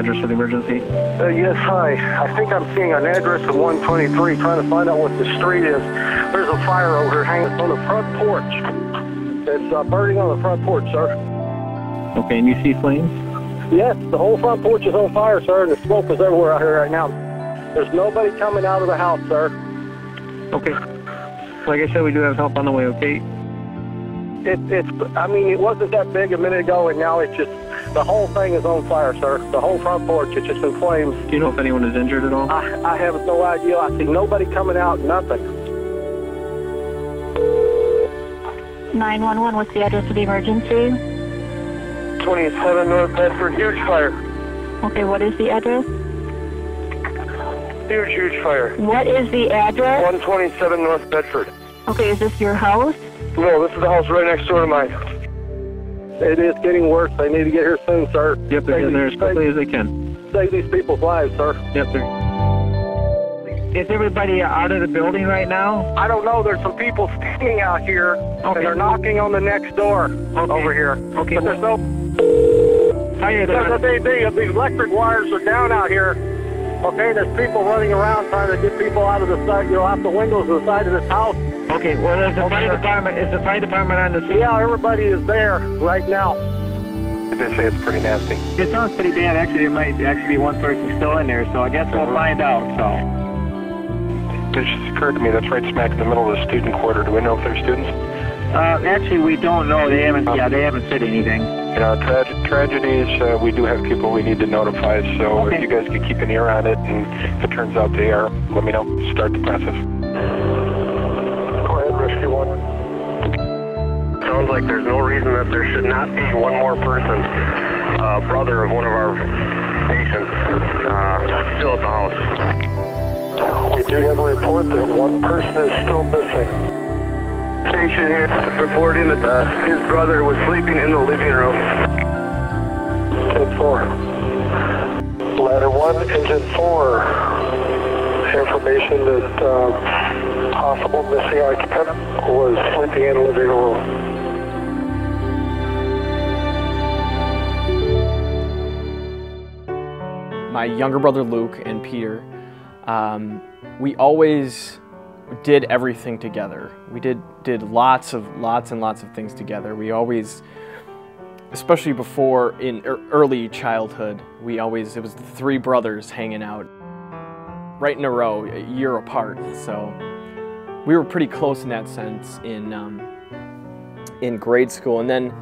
address of the emergency? Yes, hi. I think I'm seeing an address of 123, trying to find out what the street is. There's a fire over here hanging on the front porch. It's burning on the front porch, sir. Okay, and you see flames? Yes, the whole front porch is on fire, sir, and the smoke is everywhere out here right now. There's nobody coming out of the house, sir. Okay. Like I said, we do have help on the way, okay? I mean, it wasn't that big a minute ago, and now it's just, the whole thing is on fire, sir. The whole front porch, it's just in flames. Do you know if anyone is injured at all? I have no idea. I see nobody coming out, nothing. 911, what's the address of the emergency? 27 North Bedford, huge fire. Okay, what is the address? Huge fire. What is the address? 127 North Bedford. Okay, is this your house? No, this is the house right next door to mine. It is getting worse. They need to get here soon, sir. Yep, they're getting there as quickly as they can. Save these people's lives, sir. Yep, Is everybody out of the building right now? I don't know. There's some people standing out here, and they're knocking on the next door over here. Okay. But there's no... The electric wires are down out here. Okay, there's people running around trying to get people out of the side, out the windows of the side of this house. Okay, well, there's the fire department. Is the fire department on the scene? Yeah, everybody is there right now. They say it's pretty nasty. It sounds pretty bad. Actually, there might actually be one person still in there, so I guess we'll find out, so. It just occurred to me that's right smack in the middle of the student quarter. Do we know if they're students? Actually, we don't know. They haven't said anything. You know, tragedies, we do have people we need to notify, so if you guys could keep an ear on it, and if it turns out they are, let me know. Start the process. Go ahead, Rescue 1. Sounds like there's no reason that there should not be one more person, brother of one of our patients, still at the house. We do have a report that one person is still missing. Patient here reporting that his brother was sleeping in the living room. 10-4. Ladder 1, engine 4. Information that possible missing occupant was sleeping in the living room. My younger brother Luke and Peter, we always did everything together. We did lots and lots of things together. We always, especially before in early childhood, it was the three brothers hanging out right in a row, a year apart. So we were pretty close in that sense in grade school. And then,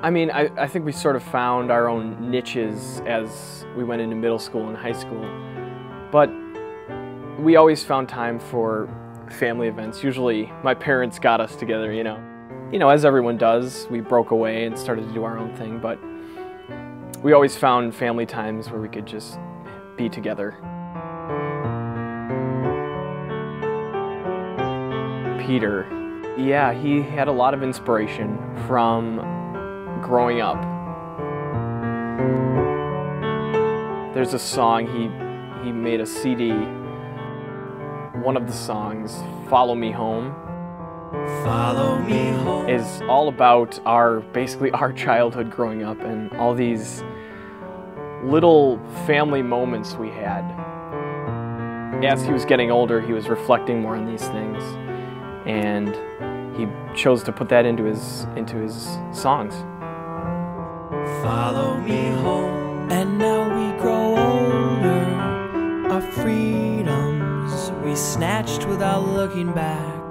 I mean, I think we sort of found our own niches as we went into middle school and high school. But we always found time for family events. Usually my parents got us together, you know, as everyone does. We broke away and started to do our own thing, but we always found family times where we could just be together. Peter, yeah, he had a lot of inspiration from growing up. There's a song, he made a CD. One of the songs, Follow Me Home, Follow Me Home, is all about basically our childhood growing up and all these little family moments we had. As he was getting older, he was reflecting more on these things, and he chose to put that into his songs. Follow me home, and now we grow older, our freedoms we snatched without looking back.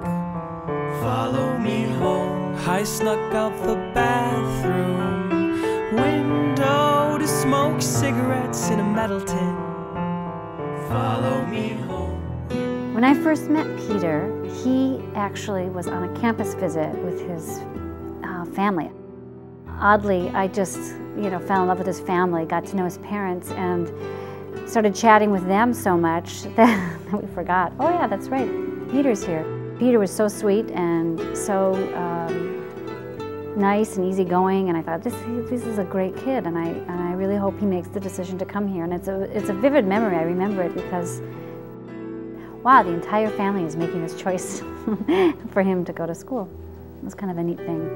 Follow me home, I snuck out the bathroom window to smoke cigarettes in a metal tin. Follow me home. When I first met Peter, he actually was on a campus visit with his family. Oddly, I just, fell in love with his family, got to know his parents, and started chatting with them so much that we forgot, oh yeah, that's right, Peter's here. Peter was so sweet and so nice and easygoing, and I thought, this is a great kid, and I really hope he makes the decision to come here. And it's a vivid memory. I remember it because, wow, the entire family is making this choice for him to go to school. It was kind of a neat thing.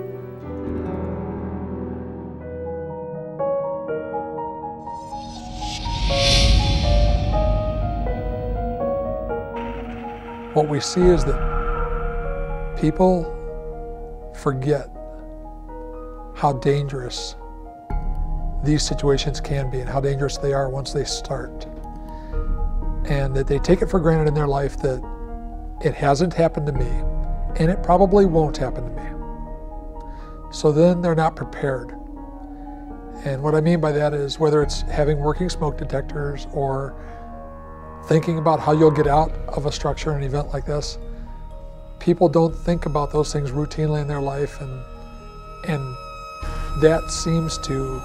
what we see is that people forget how dangerous these situations can be and how dangerous they are once they start. And that they take it for granted in their life that it hasn't happened to me, and it probably won't happen to me. So then they're not prepared. And what I mean by that is whether it's having working smoke detectors or thinking about how you'll get out of a structure in an event like this, people don't think about those things routinely in their life, and that seems to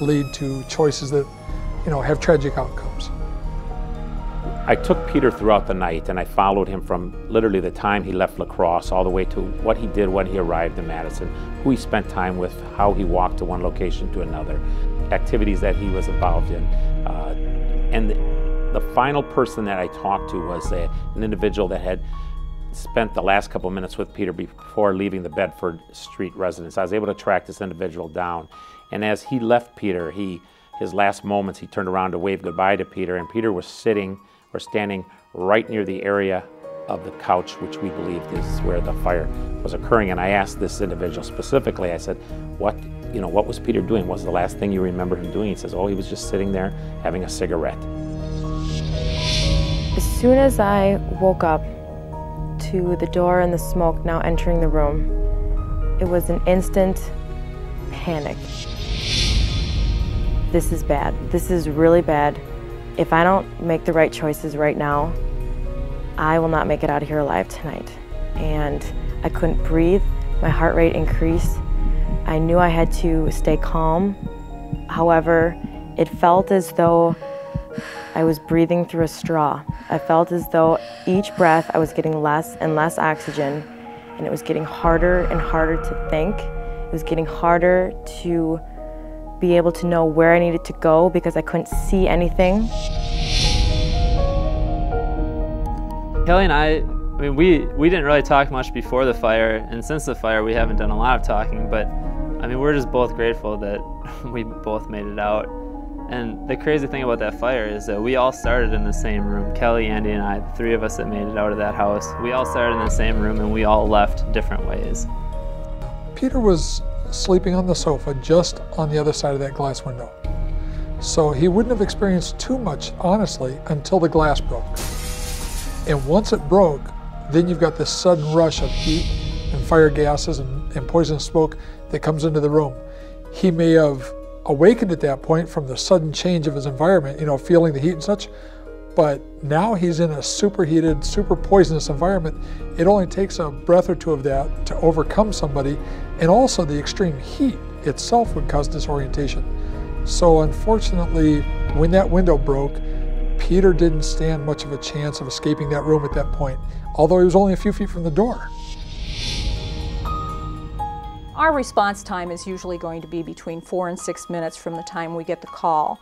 lead to choices that, you know, have tragic outcomes. I took Peter throughout the night, and I followed him from literally the time he left La Crosse all the way to what he did when he arrived in Madison, who he spent time with, how he walked to one location to another, activities that he was involved in. And the final person that I talked to was an individual that had spent the last couple minutes with Peter before leaving the Bedford Street residence. I was able to track this individual down. And as he left Peter, his last moments, he turned around to wave goodbye to Peter, and Peter was standing right near the area of the couch, which we believed is where the fire was occurring. And I asked this individual specifically, I said, what was Peter doing? What was the last thing you remember him doing? He says, oh, he was just sitting there having a cigarette. As soon as I woke up to the door and the smoke now entering the room, it was an instant panic. This is bad. This is really bad. If I don't make the right choices right now, I will not make it out of here alive tonight. And I couldn't breathe. My heart rate increased. I knew I had to stay calm. However, it felt as though I was breathing through a straw. I felt as though each breath I was getting less and less oxygen, and it was getting harder and harder to think. It was getting harder to be able to know where I needed to go because I couldn't see anything. Kelly and I mean, we didn't really talk much before the fire, and since the fire we haven't done a lot of talking, but I mean, we're just both grateful that we both made it out. And the crazy thing about that fire is that we all started in the same room. Kelly, Andy, and I, the three of us that made it out of that house, we all started in the same room and we all left different ways. Peter was sleeping on the sofa just on the other side of that glass window. So he wouldn't have experienced too much, honestly, until the glass broke. And once it broke, then you've got this sudden rush of heat and fire gases and poisonous smoke that comes into the room. He may have awakened at that point from the sudden change of his environment, you know, feeling the heat and such, but now he's in a superheated, super poisonous environment. It only takes a breath or two of that to overcome somebody, and also the extreme heat itself would cause disorientation. So unfortunately, when that window broke, Peter didn't stand much of a chance of escaping that room at that point, although he was only a few feet from the door. Our response time is usually going to be between 4 and 6 minutes from the time we get the call.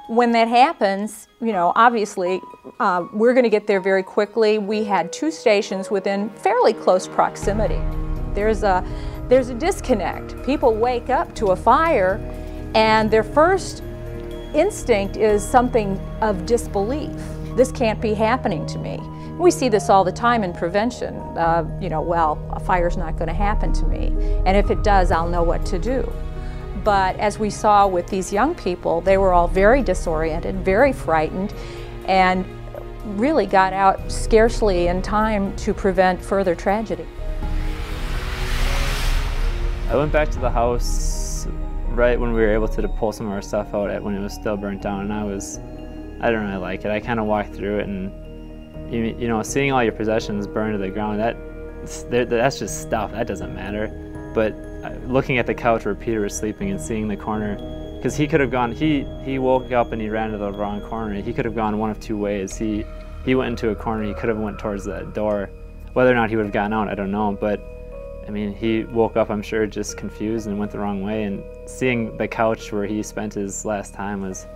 When that happens, you know, obviously we're going to get there very quickly. We had 2 stations within fairly close proximity. There's a disconnect. People wake up to a fire and their first instinct is something of disbelief. This can't be happening to me. We see this all the time in prevention. You know, well, a fire's not going to happen to me, and if it does, I'll know what to do. But as we saw with these young people, they were all very disoriented, very frightened, and really got out scarcely in time to prevent further tragedy. I went back to the house right when we were able to pull some of our stuff out when it was still burnt down, and I didn't really like it. I kind of walked through it, and you know, seeing all your possessions burned to the ground, that's just stuff, that doesn't matter. But looking at the couch where Peter was sleeping and seeing the corner, because he could have gone, he woke up and he ran to the wrong corner. He could have gone one of 2 ways. He went into a corner, he could have went towards that door. Whether or not he would have gotten out, I don't know, but I mean, he woke up, I'm sure, just confused and went the wrong way, and seeing the couch where he spent his last time was,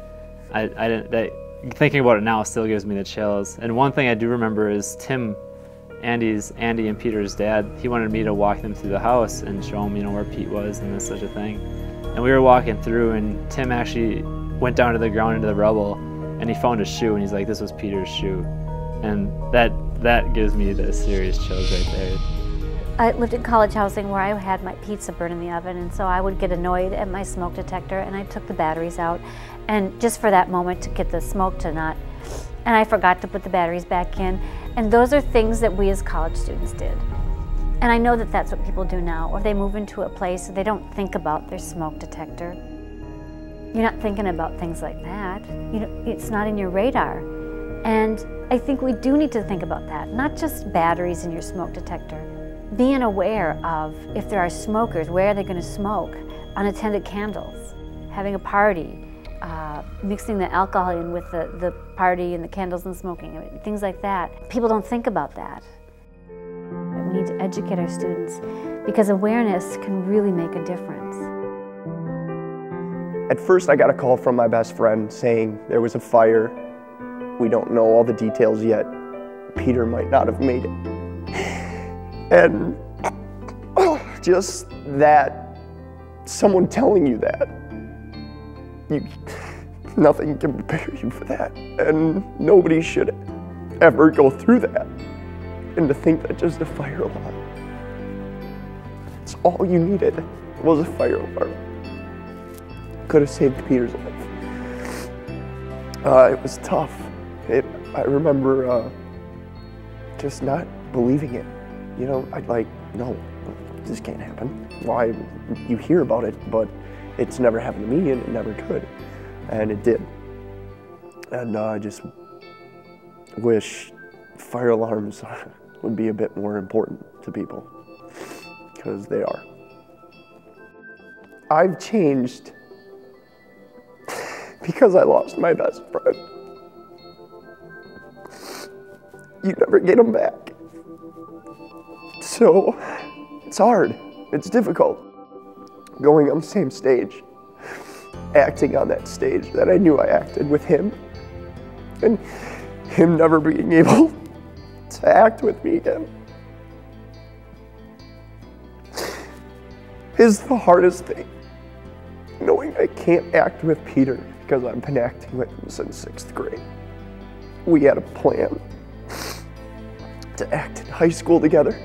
thinking about it now still gives me the chills. And one thing I do remember is Tim, Andy and Peter's dad, he wanted me to walk them through the house and show them, you know, where Pete was and this such a thing. And we were walking through, and Tim actually went down to the ground into the rubble, and he found a shoe, and he's like, this was Peter's shoe. And that that gives me the serious chills right there. I lived in college housing where I had my pizza burn in the oven, and so I would get annoyed at my smoke detector, and I took the batteries out, and just for that moment to get the smoke to not, and I forgot to put the batteries back in. And those are things that we as college students did. And I know that that's what people do now, or they move into a place and they don't think about their smoke detector. You're not thinking about things like that. You know, it's not in your radar. And I think we do need to think about that, not just batteries in your smoke detector. Being aware of if there are smokers, where are they going to smoke? Unattended candles, having a party, mixing the alcohol in with the party and the candles and smoking, things like that. People don't think about that. We need to educate our students because awareness can really make a difference. At first I got a call from my best friend saying there was a fire. We don't know all the details yet. Peter might not have made it. And just that, someone telling you that, nothing can prepare you for that. And nobody should ever go through that. And to think that just a fire alarm, it's all you needed was a fire alarm. Could have saved Peter's life. It was tough. I remember just not believing it. You know, I'd like, no, this can't happen. Why? You hear about it, but it's never happened to me, and it never could. And it did. And I just wish fire alarms would be a bit more important to people, because they are. I've changed because I lost my best friend. You never get them back. So it's hard, it's difficult. Going on the same stage, acting on that stage that I knew I acted with him, and him never being able to act with me again is the hardest thing. Knowing I can't act with Peter because I've been acting with him since 6th grade. We had a plan to act in high school together,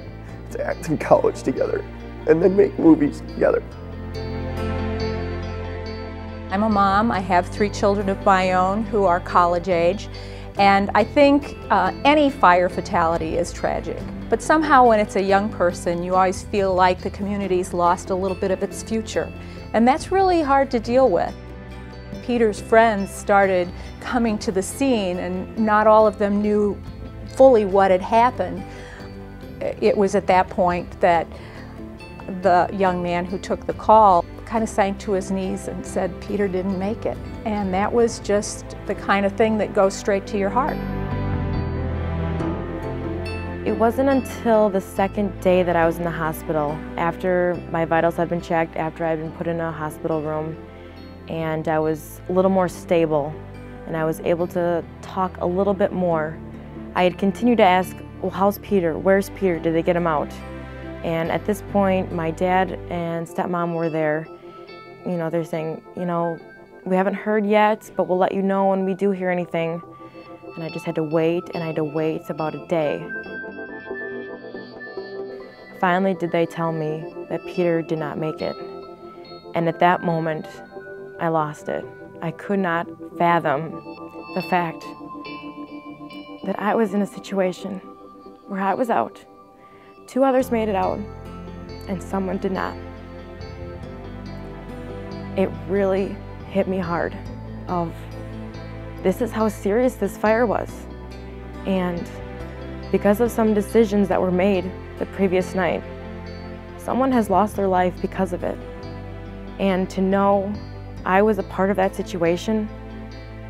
to act in college together, and then make movies together. I'm a mom. I have 3 children of my own who are college age, and I think any fire fatality is tragic. But somehow when it's a young person, you always feel like the community's lost a little bit of its future, and that's really hard to deal with. Peter's friends started coming to the scene, and not all of them knew fully what had happened. It was at that point that the young man who took the call kind of sank to his knees and said Peter didn't make it. And that was just the kind of thing that goes straight to your heart. It wasn't until the 2nd day that I was in the hospital, after my vitals had been checked, after I'd been put in a hospital room, and I was a little more stable, and I was able to talk a little bit more. I had continued to ask, well, how's Peter? Where's Peter? Did they get him out? And at this point, my dad and stepmom were there. You know, they're saying, you know, we haven't heard yet, but we'll let you know when we do hear anything. And I just had to wait, and I had to wait about a day. Finally, did they tell me that Peter did not make it. And at that moment, I lost it. I could not fathom the fact that I was in a situation where I was out. 2 others made it out, and someone did not. It really hit me hard of, this is how serious this fire was. And because of some decisions that were made the previous night, someone has lost their life because of it. And to know I was a part of that situation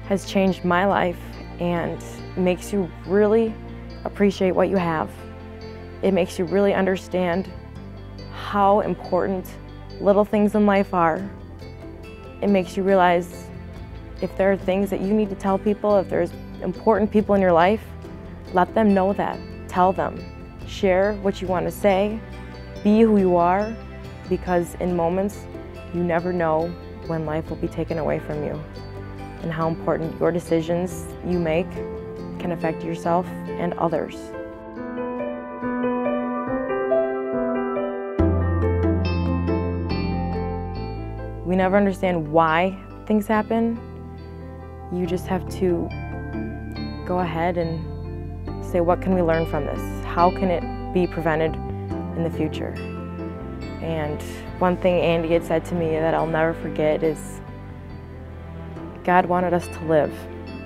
has changed my life and makes you really appreciate what you have. It makes you really understand how important little things in life are. It makes you realize if there are things that you need to tell people, if there's important people in your life, let them know that. Tell them. Share what you want to say. Be who you are, because in moments, you never know when life will be taken away from you and how important your decisions you make can affect yourself and others. We never understand why things happen. You just have to go ahead and say, what can we learn from this? How can it be prevented in the future? And one thing Andy had said to me that I'll never forget is, God wanted us to live,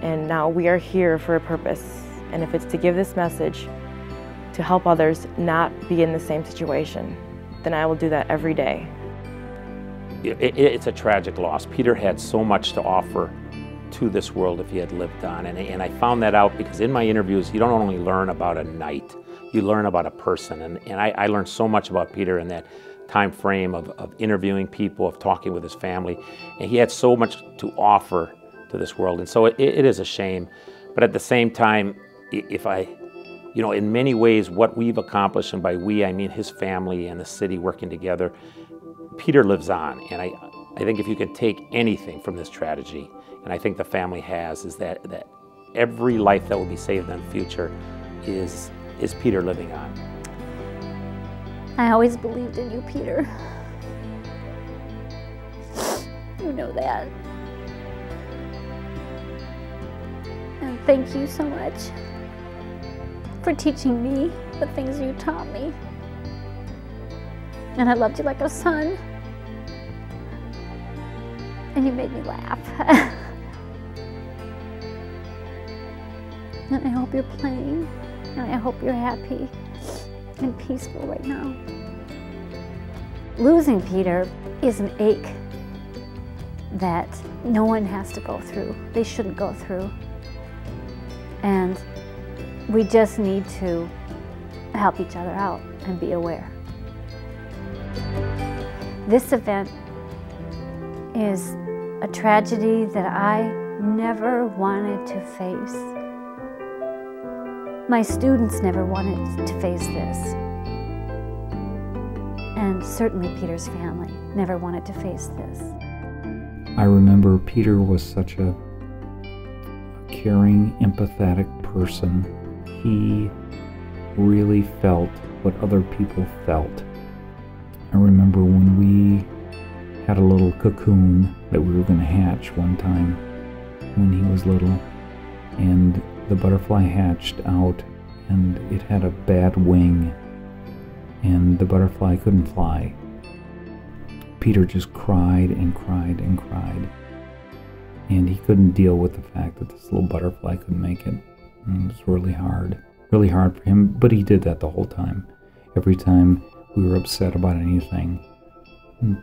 and now we are here for a purpose. And if it's to give this message to help others not be in the same situation, then I will do that every day. It's a tragic loss. Peter had so much to offer to this world if he had lived on. And I found that out because in my interviews, you don't only learn about a night, you learn about a person. And I learned so much about Peter in that time frame of interviewing people, of talking with his family. And he had so much to offer to this world. And so it is a shame. But at the same time, in many ways, what we've accomplished, and by we, I mean his family and the city working together, Peter lives on. And I think if you can take anything from this tragedy, and I think the family has, is that every life that will be saved in the future is Peter living on. I always believed in you, Peter. You know that. And thank you so much for teaching me the things you taught me. And I loved you like a son. And you made me laugh. And I hope you're playing, and I hope you're happy and peaceful right now. Losing Peter is an ache that no one has to go through. They shouldn't go through. And we just need to help each other out and be aware. This event is a tragedy that I never wanted to face. My students never wanted to face this. And certainly Peter's family never wanted to face this. I remember Peter was such a caring, empathetic person. He really felt what other people felt. I remember when we had a little cocoon that we were going to hatch one time when he was little, and the butterfly hatched out and it had a bad wing and the butterfly couldn't fly. Peter just cried and cried and cried, and he couldn't deal with the fact that this little butterfly couldn't make it. And it was really hard for him, but he did that the whole time. Every time we were upset about anything,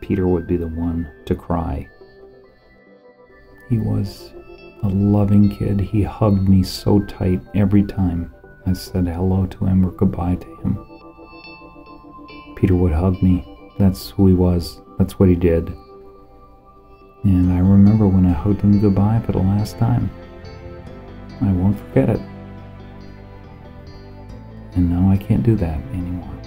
Peter would be the one to cry. He was a loving kid. He hugged me so tight every time I said hello to him or goodbye to him. Peter would hug me. That's who he was. That's what he did. And I remember when I hugged him goodbye for the last time. I won't forget it. And now I can't do that anymore.